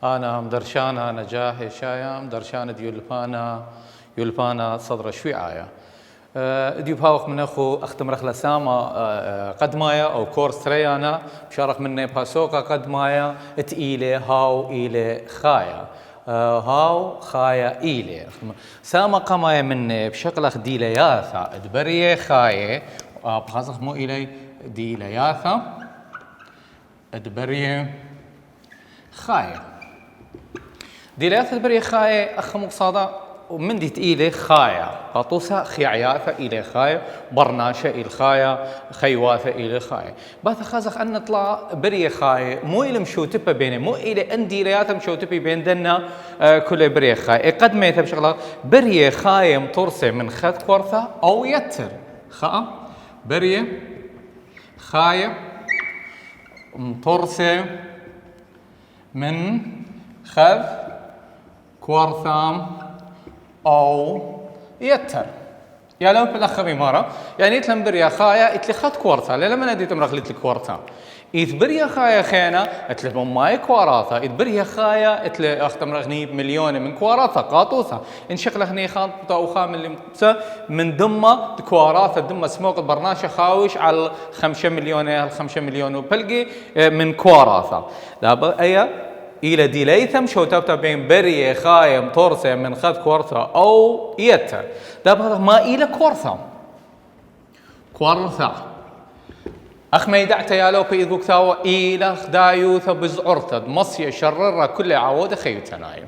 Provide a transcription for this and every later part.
أنا درشانا نجاح شايام درشانا يولبانا صدر شويعايا ديو باوخ من أختم رخلة ساما قد مايا أو كورس تريانا بشارك مني باسوكا قد مايا تقيلة هاو إيلة خايا هاو خايا إيلة ساما قمايا مني بشكل ديلة ياثا دبرية خايا بخاصة مو إيلي ديلة ياثا دبرية خايا ديلات البريه خاية أخ مقصادة ومن دي تقيلة خاية قاطوسة خيعياثة إلى خاية برناشة إلى خاية خيواثة إلى خاية باث خازخ أن نطلع بريه خاية مو إلى مشوتبة بينه مو إلى أن ديلياثة مشوتبة بين دنا كل بريه خاية قد ما يثب شغلة بريه خاية مطرسة من خذ كورثة أو يتر خاء بريه خاية مطرسة من خذ كوارثام أو يتر يا لو بالأخبي مرة يعني يتلم بريا خايا اتلخت كوارثا لما نديت مرخلت الكوارثا بريا خايا خينا اتلهم ماي كوارثا بريا خايا اتل اختم رغني بمليون من كوارثا قاطوثا ان شكل خني خاطة او خام اللي من دمه كوارثا دمه سموق البرناشة خاوش على 5 مليون 5 مليون وبلقي من كوارثا لا اي إلى ديليثم شو تبتا بين بريه خايم طرسة من خذ كورثة أو يتر ده بهذا ما إلى كورثة أخ ما يدعت يا لو في إذوكتاو إلى دايوث بزعرتد مصي شرر كل عود خيتنايم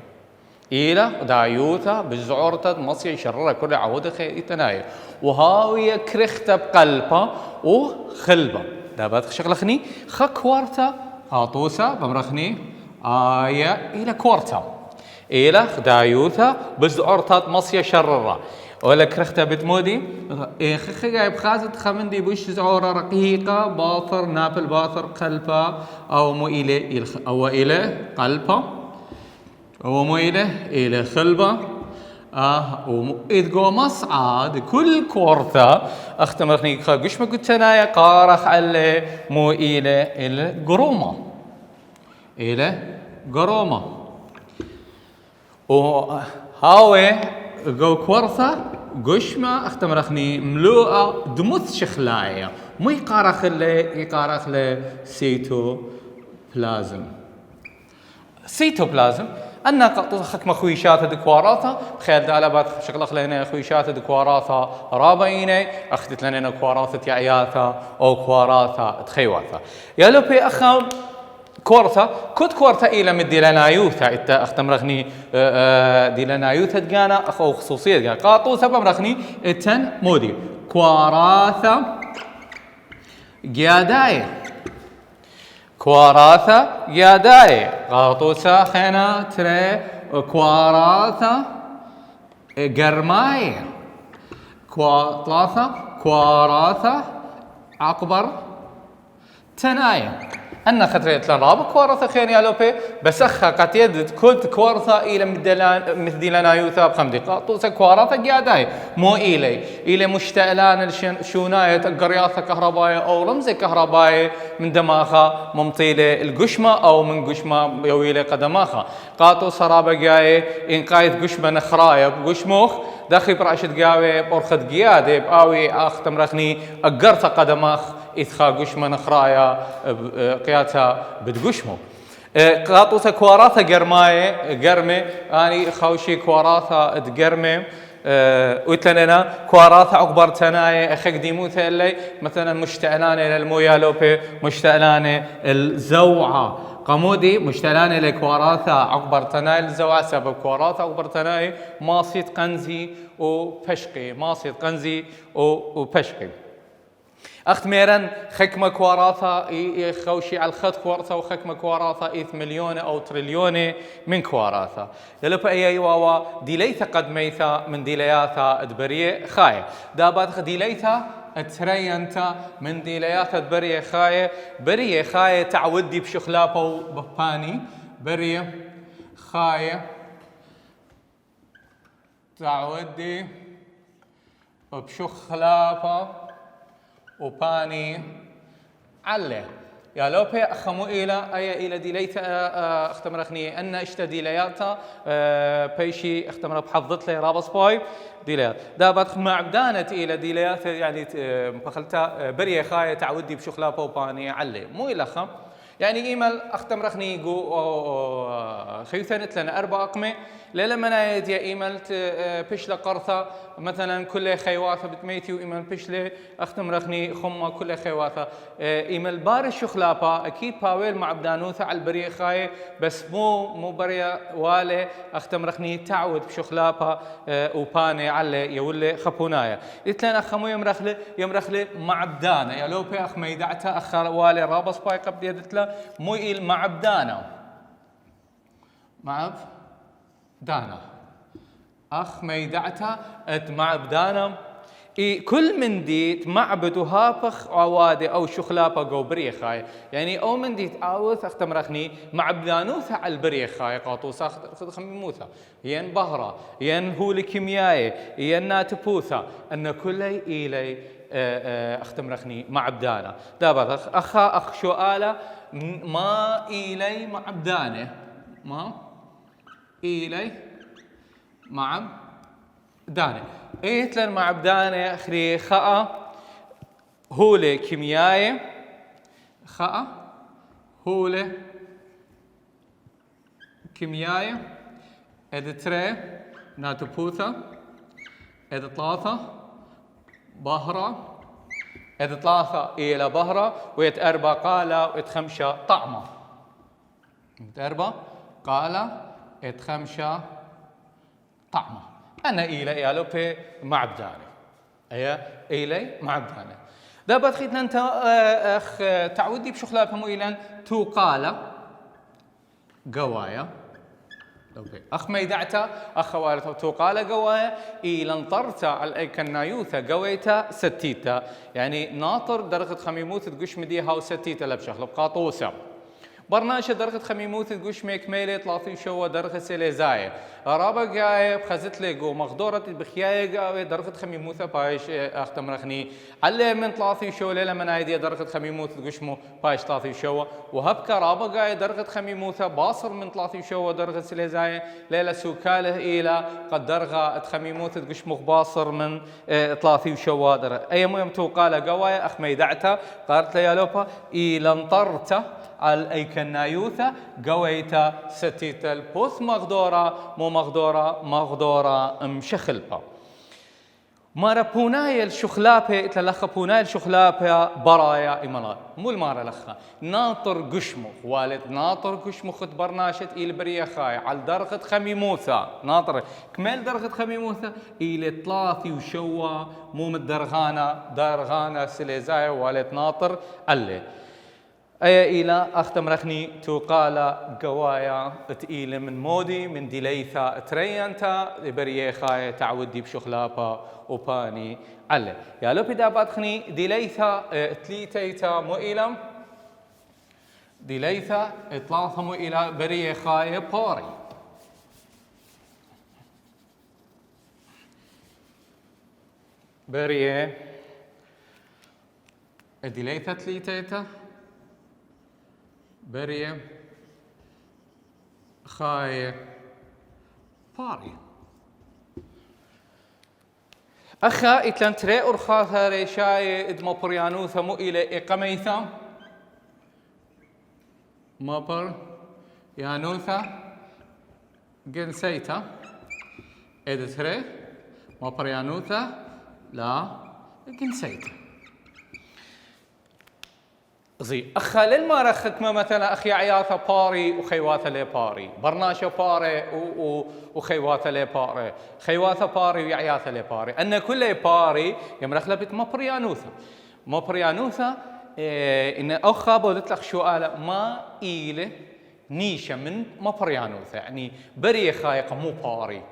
إلى دايوث بزعرتد مصي شرر كل عود خيتنايم وهاوية كرخت بقلبه وخلبه ده بهذا شغلخني كورثة قاطوسة بمرخني آية إلى كورتا إلى دايوثا بزعرتات مصية شررة ولا كرختا بتمودي خخي بخازت خمندي بوش زعورة رقيقة باثر نابل باثر قلبا أو مو إلى أو إلى قلبا أو مو إلى خلبا وإذ جو مصعد كل كورتا أختم رخني قش ما قلت أنا قارخ على مو إلى الجرومة إلى جرومة وهاوي جو كورثة قشمة أختم رخني ملوءة دمث شخلاية مو يقارخ له سيتوبلازم أن قطوس خكمة خويشات دكواراتها خيال دالبات شغلة خلينا خويشات دكواراتها رابعيني أخذت لنا كواراتها عياثة أو كواراتها تخيواثها يا لوبي أخا كورثة كنت كورثة إلى مدي لنا يوثا إنت أختم رغني دي لنا يوثا تجانا أخو خصوصية تجانا قاطو سبب رغني إتن مودي كوراثة جياداي قاطو ساخنا ترى كوراثة جرماي كوراثة عقبر تناي أن خطرت لراب كورثة خير يا لوبي بس أخا قد يدد كنت كورثة إلى مدلنا يوثا بخمدي قاطوسة كورثة قياداي مو إلي مشتعلان الشوناية القرياثة كهربائية أو رمز كهربائي من دماغها ممطيلة القشمة أو من قشمة يويلة قدماخها قاطو سرابة جاي إن قايد قشمة نخراية بقشموخ داخل برعشة قاوي برخد قيادة بقاوي أختم رخني أقرت قدماخ إثخا قشمة نخرايا قياتها بتقشمو قاطوسة كوارثة قرمة أني خوشي كوارثة تقرمة ويتلنا كوارثة عقبر تناي أخك ديموثة اللي مثلا مشتعلانة للمويالوبي مشتعلانة الزوعة قمودي مشتعلانة لكوارثة عقبر تناي الزوعة سبب كوارثة عقبر تناي ماصيت قنزي وبشقي أخت ميرن خكمة كوارثة خوشي على الخط كوارثة وخكمة كوارثة 8 مليون أو تريليون من كوارثة يلوب أي واوا ديليثا قد ميثا من ديلياثا دبريه خاية دابات ديليثا ترينتا من ديليات بريه خاية تعودي بشخلابة وبباني بريه خاية تعودي بشخلابة وباني عليه يا لوبي أخمو إلى ديليتا اختمرخني أن اشتا ديلياتا بيشي اختمر بحفظت لي رابص باي ديليات دابت مع بدانت إلى ديليات يعني بخلتا بريه خاية تعودي بشخلابة وباني عليه مو إلى خم يعني إيمال اختمرخني يقو خيوثنت لنا 4 أقمة ليلة منايد يا إيمال بشلة قرثة مثلا كل خيواثة بتميتي وإيمال بشلة اختمرخني خمة كل خيواثة إيمال بار الشخلابة أكيد باويل مع بدانوثة على البريه خاية بس مو بريه والي اختمرخني تعود بشخلابة وباني على يولي خبونايا قلت لنا أخمو يمرخلي مع بدانة يا لو بي أخ ميدعتها أخ والي رابص باي قبل يدت له مو إيل مع بدانة مع بدانة أخ ميدعتها مع بدانة كل من ديت معبد وهابخ عوادي أو شخلابة جو بريخاي يعني أو من ديت أوث اختمرخني مع بدانوثة على البريخاي قاطوسة خذ خميموثة ين بهرة ين هولي كيميائي ين ناتبوثة أن كلي إلي اختمرخني مع بدانة دابا أخ شؤالة ما إلي مع بدانة ما إلي مع بدانة إيتلن مع بدانة أخري خاء هولي كيميائي خاء هولي كيميائي إدتري ناتبوثة إدطلاثة بهرة إدطلاثة إلى بهرة ويتأربى قالة ويتخمشى طعمة يتأربى قالة يتخمشى طعمة أنا إلي يالوبي مع بداني إلي مع بداني دابا خيتنا أنت أخ تعودي بشخلابهم إلى تو قالة قوايا أخ ميدعتا أخوالته تو قالة قوايا إلى انطرتا على الكنايوثة قويتا ستيتا يعني ناطر درجة خميموث تقش مديها وستيتا لبشخل بقاطوسة برناشة درجة خميموث تقوش ميك ميلي طلاثي شو درجة سيليزاية رابا قاية بخزت لقو مغدورة بخياية قاوية درجة خميموثة بايش اختمرخني علي من طلاثي شو ليلة من ايديا درجة خميموث تقوش مو بايش طلاثي شو وهبكا رابا قاية درجة خميموثة باصر من طلاثي شو درجة سيليزاية ليلة سوكاله إلى قد درجة خميموث تقوش مو باصر من طلاثي شو أي مهم توقالة قواية أخ ميدعتا قالت لي يا لوبا إلى انطرته على أي كنايوثة قويتا ستيتا البوث مغدورة مو مغدورة مشخلبا مارا بوناي الشخلابة إتلخ بوناي الشخلابة برايا إمالا مو المارا لخا ناطر قشمخ والد ناطر قشمخ برناشت إلى بريا خاي على درجة خميموثة ناطر كمال درجة خميموثة إلى طلاثي وشوا مو درغانة سليزاي والد ناطر علي أي إلى أختمرخني توقالا قوايا تقيلة من مودي من ديليثا ترينتا بريه خاية تعودي بشخلابة وباني علي يا لو بدا بادخني ديليثا تليتيتا مو إلى ديليثا إطلاثا مو إلى بريه خاية باري بريه ديليثا تليتيتا بريه خاية باري أخا إتلان تري أرخاثا ريشاية إدما بريانوثا مو إلى إقاميثا مابر يانوثا جنسيتا إدتري مابر يانوثا لا جنسيتا زي أخلل ما رخت ما مثلا أخي عياثة باري وخيواثة لي باري برناشة باري وخيواثة لي باري خيواثة باري وعياثة لي باري أن كل باري يمرخ لبت ما بريانوثة إن أخا بودت لك سؤال ما إيله نيشة من ما بريانوثة يعني بري خايق مو باري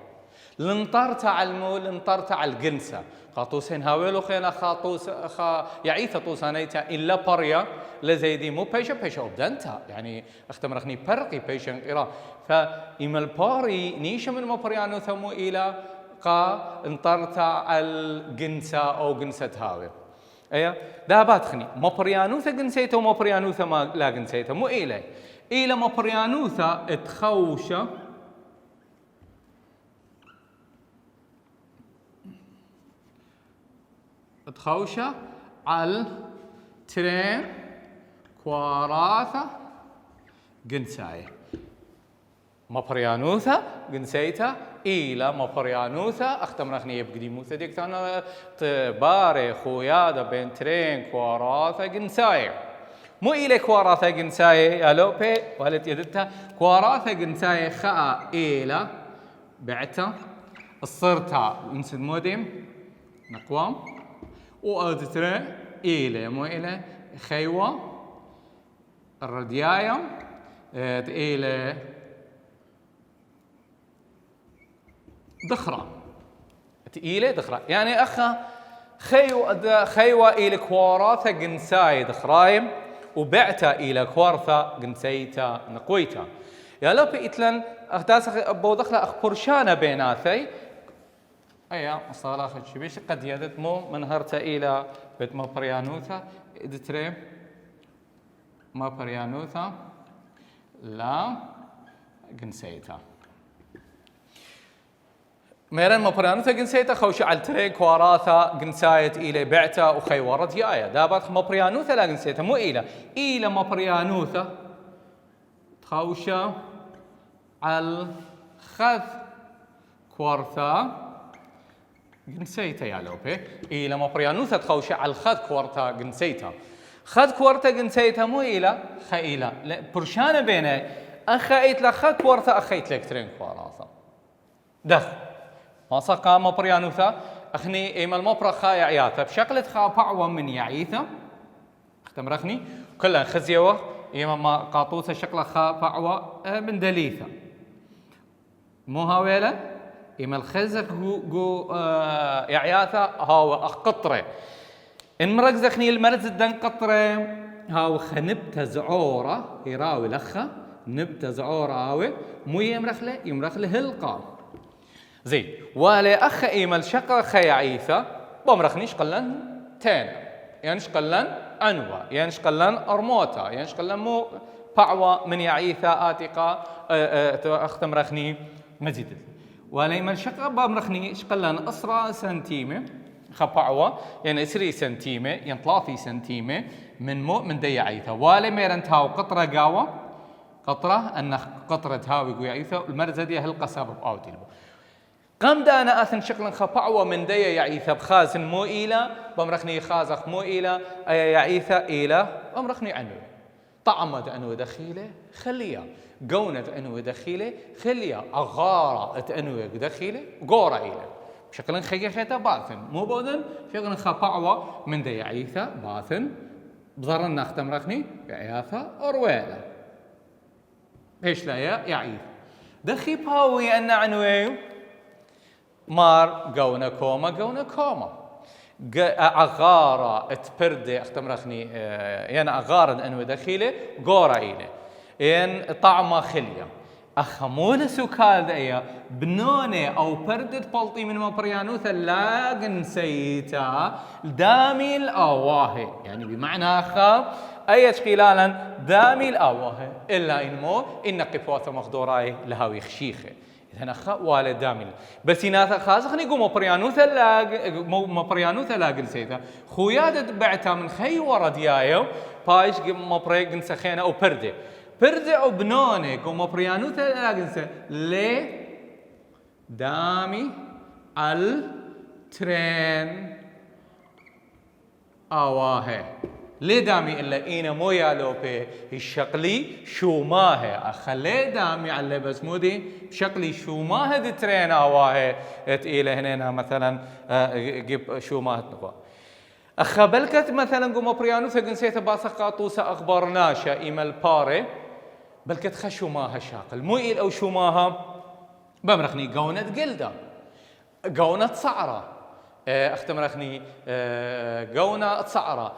لنطرت على المو لنطرت على الجنسة قاطوسين هاويلو خينا خاطوس يعيث طوسانيتا إلا بريا لزيدي مو بيشا أبدانتا يعني اختمرخني برقي بيشا إيرا فإما الباري نيشا من مبريانو ثمو إلى قا انطرت على الجنسة أو جنسة هاوي أيه دابات خني مبريانوثا جنسيته ومبريانوثا ما لا جنسيته مو إلى مبريانوثا اتخوشة تخوشة على ترين كواراثة جنساية مبريانوثا جنسيتا إلى مبريانوثا أختمرخني يبقدي موثا ديك تانا تباري خويادا بين ترين كواراثة جنساية مو إلى كواراثة جنساية يا لوبي والت يدتها كواراثة جنساية خاء إلى بعتا الصرتا انسد مودم نقوام وأدترى إلى مو إلى خيوة الردياية إلى ضخرة إلى ضخرة يعني أخا خيوة إلى كوارثة جنساي ضخرايم وبعتا إلى كوارثة جنسيتا نقويتا يا لو بيتلن أختاس أبو دخلة أخبرشانة بيناثي أيا مصطلح شبيش قد يدت مو من هرتا إلى بيت ما بريانوثا إدتري ما بريانوثا لا جنسيتا ميرن ما بريانوثا جنسيتا خوش على تري كواراثا جنسايت إلى بعتا وخيورت يايا دابات ما بريانوثا لا جنسيتا مو إلى ما بريانوثا خوشة على خذ كوارثا جنسيتا يا لوبي إلى ما بريانوثا تخوشة على الخذ كوارثا جنسيتا خذ كوارثا جنسيتا مو إلى خيلا برشانة بينه أخيت لك خذ كوارثا أخيت لك ترين كواراثا دخ ما صقا ما بريانوثا أخني إيما المبرا خايا عياثا بشكل خا بعوة من يعيثا اختمرخني كلها خزيوة إيما ما قاطوسة شكلها خا بعوة من دليثا مو هاويلا إما الخزك جو يعياثا هاو قطرة إن مرقزخني المرز الدن قطرة هاو خنبت زعورة يراوي لخا نبت زعورة هاوي مو يمرخله هلقا زي ولا أخ إيما الشقة خي عيثا بمرخنيش قلن تين ينش قلن أنوى ينش قلن أرموتا ينش قلن مو بعوة من يعيثا آتقا أختم رخني مزيد ولا إيما الشقة بمرخني شقلن أسرى سنتيمة خبعوة يعني إسري سنتيمة يعني 3 سنتيمة من دي عيثا ولا ميرنتهاو قطرة قاوة قطرة أن قطرة هاوي قوي عيثا المرزدية هلقى سبب أوتيلبو قام دانا أثن شكلا خبعوة من دي يعيثا بخازن مو إلى بمرخني خازخ مو إلى يعيثا إلى بمرخني عنو طعمت أنو دخيلة خليها قونت أنو دخيلة خليها أغارة أنو دخيلة قورة إلى بشكل خيخيتا باثن مو بودن شكل خبعوة من دي يعيثا باثن بضرنا اختم رخني يعيثا أرويلا ايش لا يعيث دخي باوي أن عنويو مار قونا كوما أغارة تبردي اختمرخني يعني أغارة أنو دخيلة قورة إلي يعني طعمة خلية أخمون سكال دايا بنوني أو بردت بلطي من مبريانوثا لاقن سيتا دامي الأواهي يعني بمعنى أخا أي خلالا دامي الأواهي إلا إنمو إن قفوات مخدوراي لهاوي خشيخة إذا أخا والد دامي بس إناثا خازخني يقول مبريانوثا لاقن سيتا خويادة بعتها من خي ورد يايو بايش مبريقن سخينة أو بردي او بنوني كومو بريانوثا لاجنسه لي دامي الترين اواه لي دامي الا اينا مو يالوبي الشقلي شو ماهي اخلي دامي على بس مودي بشقلي شو ماهي دي ترين اواه تقيله هنا مثلا جيب شو ماهي نقوا اخبلكت مثلا قومو بريانوثا جنسيته باثقا طوسا اخبرناشا ايمال باري بل كتخشوا ماها شاقل مو إل أو شو ماها بمرخني قونة قلدة قونة صعرة اختمرخني قونة صعرة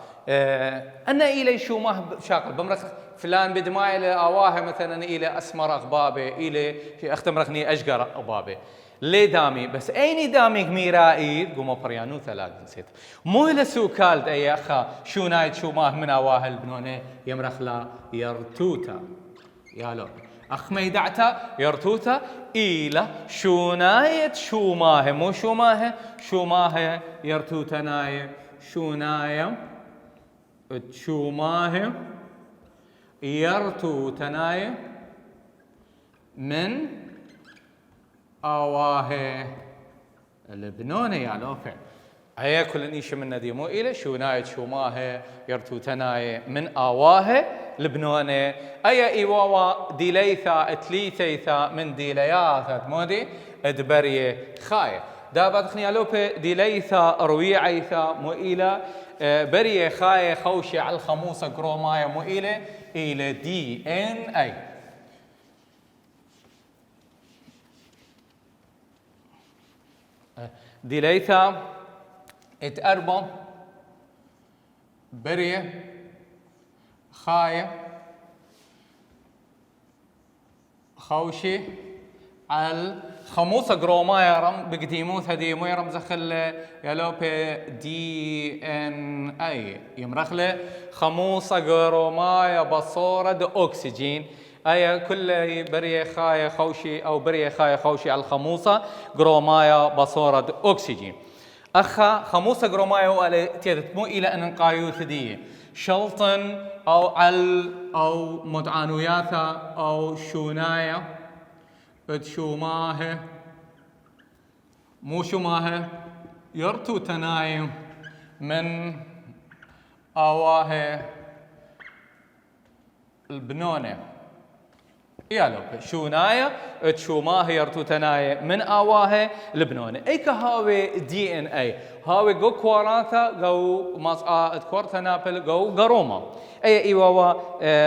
أنا إلي شو ما شاقل بمرخ فلان بدماء إلى أواه مثلا إلى أسمر أغبابه إلى اختمرخني أشقر أغبابه ليه دامي بس أيني دامي ميرائي قوموا بريانو ثلاث نسيت مو لسو كالد أي أخا شو نايت شو ماه من أواه البنونة يمرخ لا يرتوتا يا لو أخ ميدعتا يرتوتا إلى شو نايت شو ماه مو شو ماه يرتوتا ناي شو نايم شو ماه يرتوتا ناي من أواه البنونة يا لوفع هيا كل نيش من نديمو إلى شو نايت شو ماه يرتوتا ناي من أواه البنونة أي إيواوا ديليثا اتليثيثا من ديلياثا مودي ادبريه خاية دابا تخني لوبي ديليثا رويعيثا مو إلى بريه خاية خوشي على الخموسة كرومايا مو إلى دي ان اي ديليثا اتأربو بريه خاية خوشي على خموسة جرومايا رم بقديموث هدي مو يرم زخل يلوبي دي ان اي يمرخله خموسة جرومايا بصورة دي اكسجين اي كل بريه خاية خوشي او بريه خاية خوشي على الخموسة جرومايا بصورة دي اكسجين اخا خموسة جرومايا وقال تيدت مو الى ان نقايوث دي شلطن او او مدعانوياثا او شونايا شوماه مو شوماه يرتو تنايم من اواه البنونه يا لو شونايا تشوماه يرتو تنايا من اواه البنونه اي كهاوي دي ان اي هاوي جو كواراتا جو ماسا كوارتا نابل جو جروما اي ايواوا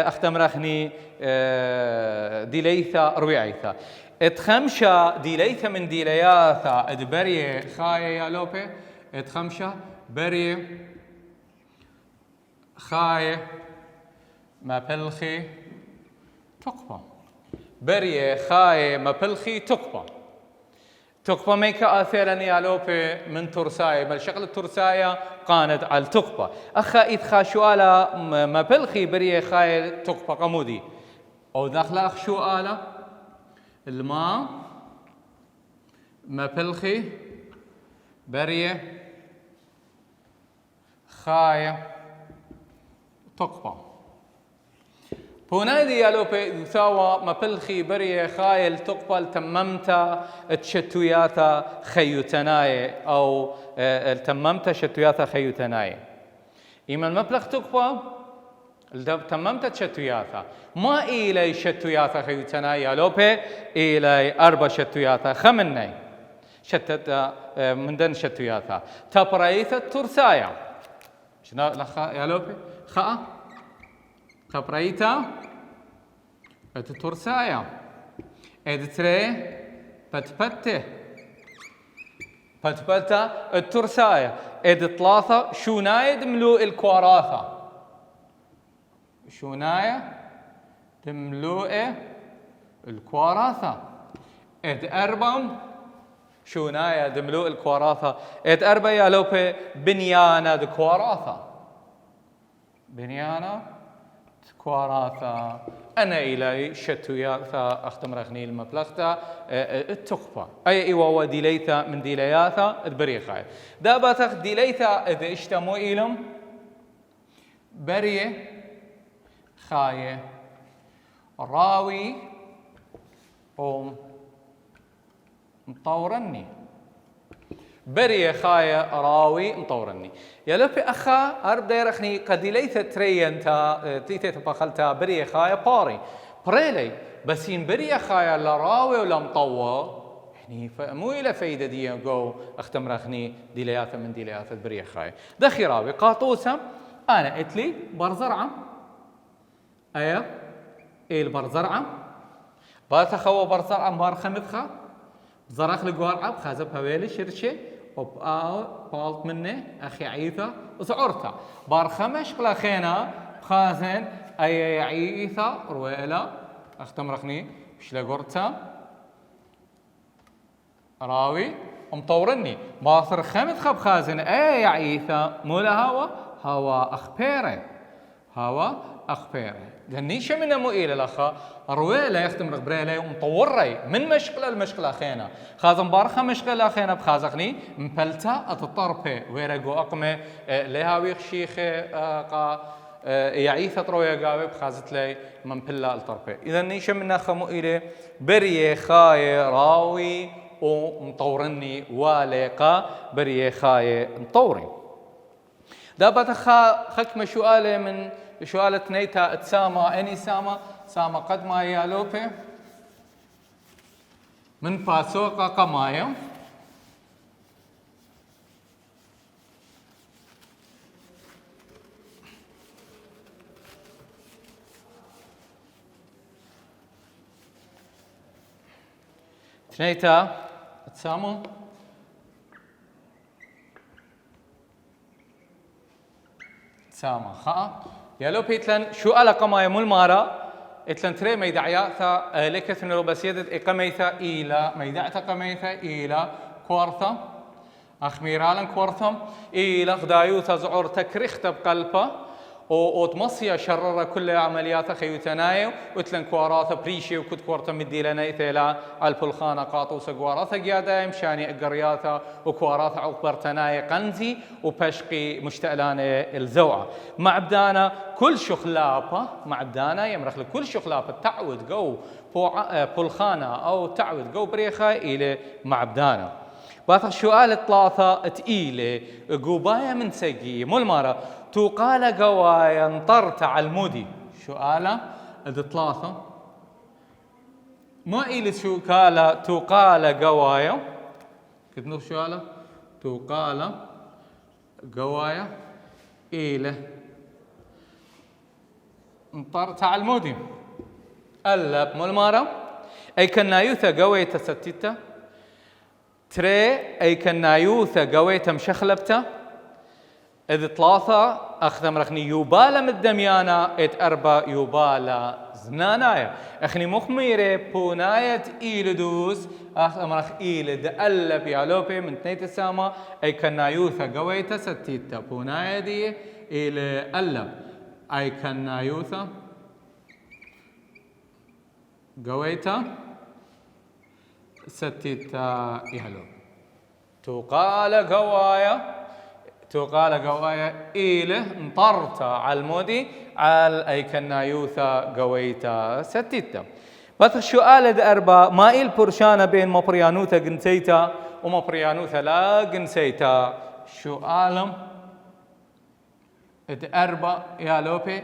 اختمرخني ديليثا رويعيثا اتخمشا ديليثا من ديلياثا ادبريه خايا يا لوبي اتخمشا بريه خايا ما بلخي تقبى بريه خايا ما بلخي تقبى ميكا اثيرا يا لوبي من ترسايا بل شغل الترسايا قاند على تقبى اخا اذ شوالا ما بلخي بريه خايا تقبى قمودي او داخل اخ شو آلا الماء ما بلخي بريه خايا تقبى بونايدي يا لوبي ثاوى ما بلخي بريه خايل تقبل تممت تشتوياتا خيوتناي او تممت شتوياتا خيوتناي اما المبلغ تقبى تممت تشتوياتا ما إلي شتوياتا خيوتناي يا لوبي إلي 4 شتوياتا خمناي شتت من دن شتوياتا تبريث الترسايا شنو يا لوبي خاء تبريتا الترسايا ادتري بتبته بتبتا الترسايا ادثلاثه شونايد ملوء الكواراثه شونايا تملوء الكواراثة اد أربم شونايا دملوء الكواراثة اد أربع يا لوبي بنيانا دكواراثة بنيانا كواراثا أنا إلي شتوياثا أختمرخني المبلغتا التقبى أي إيوا ديليثا من ديلياثا البريخاي دابا ديليثا إذا اشتمو إلم بريه خاية راوي مطورني بريه خاية راوي مطورني يا لفي أخا أرب ديرخني قد ليث ترين تا تيث بخلتا بريه خاية باري بريلي بس ين بريه خاية لا راوي ولا مطور يعني مو إلى فايدة دي جو اختمرخني ديلياثة من ديلياثة بريه خاية دخي راوي قاطوسة أنا إتلي برزرعة أيه إيه البرزرعة بارتخوا برزرعة مار خمدخة زرخ الجوار خازب هويلي شرشة وبقاو بالت منه أخي عيثة وسعرته بارخمش بلا خينا خازن أي عيثة رويلا أختم رخني مش لقرتها راوي مطورني باصر خمت خب خازن أي عيثة مولا هوا أخبيره هوا أخبيره لنيش من مؤيل الأخا رويلا يختم رغبريلا ومطوري من مشغلة المشغلة خينا خازن بارخة مشغلة خينا بخازقني مبلتا أتطربه ويرقو أقمه لهاوي خشيخة قا يعيثة رويا قاوي بخازت لي من بلا الطربه إذا نيش من أخا مؤيلة بريه خاي راوي ومطورني والقا بريه خاي مطوري دابا خكمة سؤالة من سؤالة نيتا تسامى اني سامى قد ما يالوبي من باسوقا قمايا نيتا تسامو سامة خا يالو بيتلن شو على قمايا مول مارا اتلن تري ميدعياثا لكثن لو بس يدد اقميثا إلى ميدعتا قميثا إلى كورثا أخميرالا كورثم إلى غدايوثا زعور تكريختا بقلبا وتمصيا شرر كل عمليات خيوتنايو وتلن كواراثا بريشي وكت كورتا مدي لنا إثيلا البلخانة قاطوسا كواراثا قيادا مشاني اقرياثا وكواراثا عقبرتناي قنزي وبشقي مشتألان الزوعة معبدانا كل شخلابة معبدانا يمرخ لكل شخلابة تعود قو بلخانة أو تعود قو بريخة إلى معبدانا باثق سؤال ثلاثة تقيلة قوبايا من سقي مول مارا تقال قوايا انطرت على المودي سؤالة ثلاثة ما إلي شو قال تقال قوايا كتنو سؤالة تقال قوايا إلي انطرت على المودي ألب مول مارا أي كنايوثا قوية ستيتا تري أي كنايوثا قوية مشخلبتا إذ ثلاثة أخذ مرخني يوبالا مدميانا إت أربا يوبالا زنانايا أخني مخميري بوناية إيلدوس أخذ مرخ إيلد ألب يالوبي من تنيت الساما أي كنايوثا قويتا ستيتا بوناية دي إلى ألب أي كنايوثا قويتا ستيتا يهلو تقال قوايا إيله انطرت على المودي على أي كنايوثا قويتا ستيتا بس السؤال ده أربعة ما إل برشانة بين مبريانوثا جنسيتا ومبريانوثا لا جنسيتا سؤالهم ده أربعة يا لوبي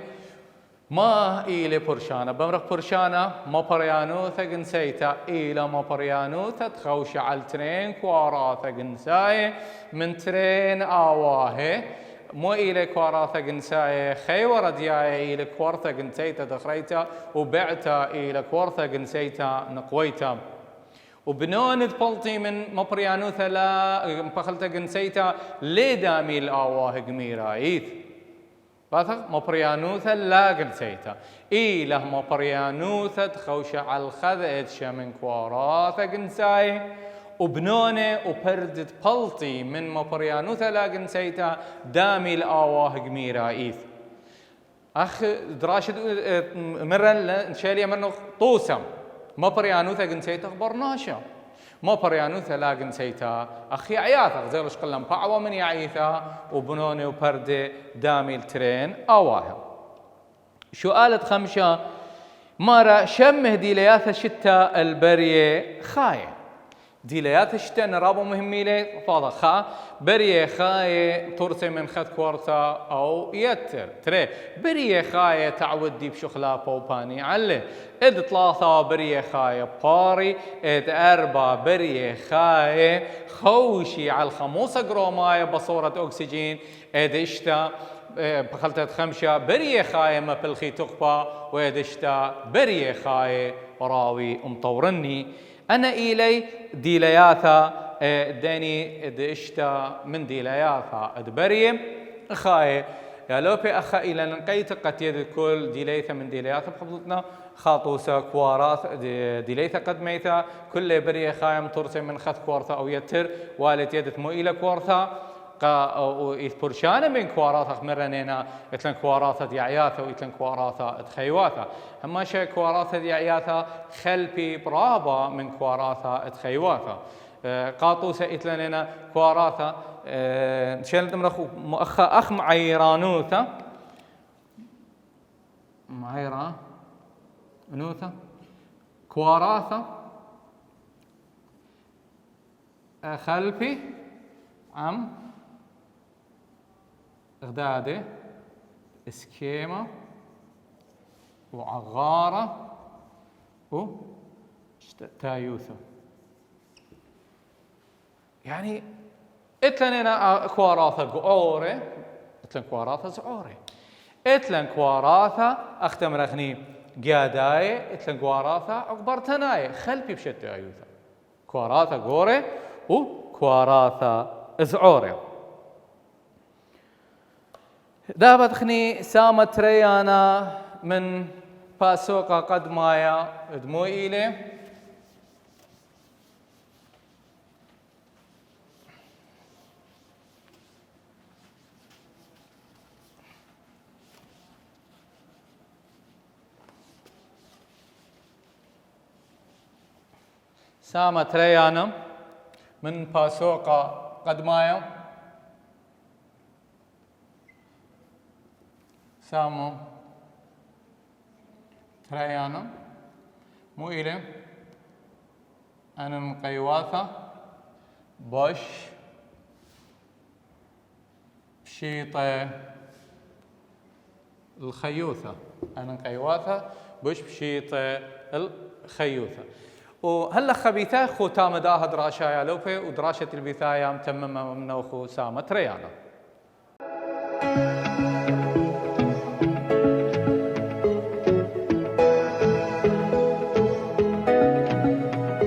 ما إلى برشانة بمرق برشانة مبريانوثا جنسيتا إلى مبريانوثا تخوش على ترين كواراثا جنساي من ترين آواهي مو إلى كواراثا جنساي خيورة دياي إلى كوارثا جنسيتا دخريتا وبعتا إلى كوارثا جنسيتا نقويتا وبنون بلطي من مبريانوثا لا مبخلتا جنسيتا لي دامي الآواه جميرا إيث باثق مبريانوثا لا جنسيتا إله مبريانوثا تخوش على الخذ من كواراثا جنساي وبنونه وبردت بلطي من مبريانوثا لا جنسيتا دامي الآواه جميرا إيث أخ دراشد مرة نشالي منه طوسم مبريانوثا جنسيتا خبرناشا مبريانوثا لا جنسيتا أخي عياثا زيرش قلن باعوا من يعيثا وبنوني وبردي دامي الترين أواها سؤالة خمسة مارا شمه ديلياثا شتا البرية خاية ديلياثا شتا نرابو مهمي لي فاضا خا برية خاية ترسي من خد كورتا أو يتر تري برية خاية تعود دي بشخلا بوباني علي إذ ثلاثة برية خاية باري إذ أربعة برية خاية خوشي على الخموسة جروماية بصورة أكسجين إذ إشتا بخلطة خمسة برية خاية ما بالخي تقبى وإذ إشتا برية خاية راوي مطورني أنا إلي ديلياثا داني دشتا من ديلياثا ادبريم اخاي يا لوبي اخا الى نقيت قد يد كل ديليثا من ديلياثا بحفظتنا خاطوسا كواراث ديليثا قد ميثا كل بري خايم ترسي من خذ كورثا او يتر والد يدت مو الى كورثا برشانه من كواراثا مرنينا اتلن كواراثا ديعياثا واتلن كواراثا اتخيواثا اما شي كواراثا ديعياثا خلبي برابا من كواراثا اتخيواثا قاطوسة إتلاننا كواراثا شلت مرخو مؤخا أخ معيرانوثا معيرانوثا كواراثا خلفي عم غدادة اسكيمة وعغارة تايوثا يعني اتلن كواراثا قعوري اتلن كواراثا زعوري اتلن كواراثا اختم رغني قياداي اتلن كواراثا عقبر تناي خلبي بشت ايوثا كواراثا قوري وكواراثا زعوري دابت خني سامت ريانا من باسوقا قد مايا دمو إلي سامت ريانا من باسوقا قد مايا سامو ريانا مو إلي أنا مقيواثة بوش بشيطة الخيوثة أنا مقيواثة بوش بشيطة الخيوثة وهلا خبيثة خو تام داها دراشايا لوبي ودراشة البثايا متممة من أخو سامة ريانا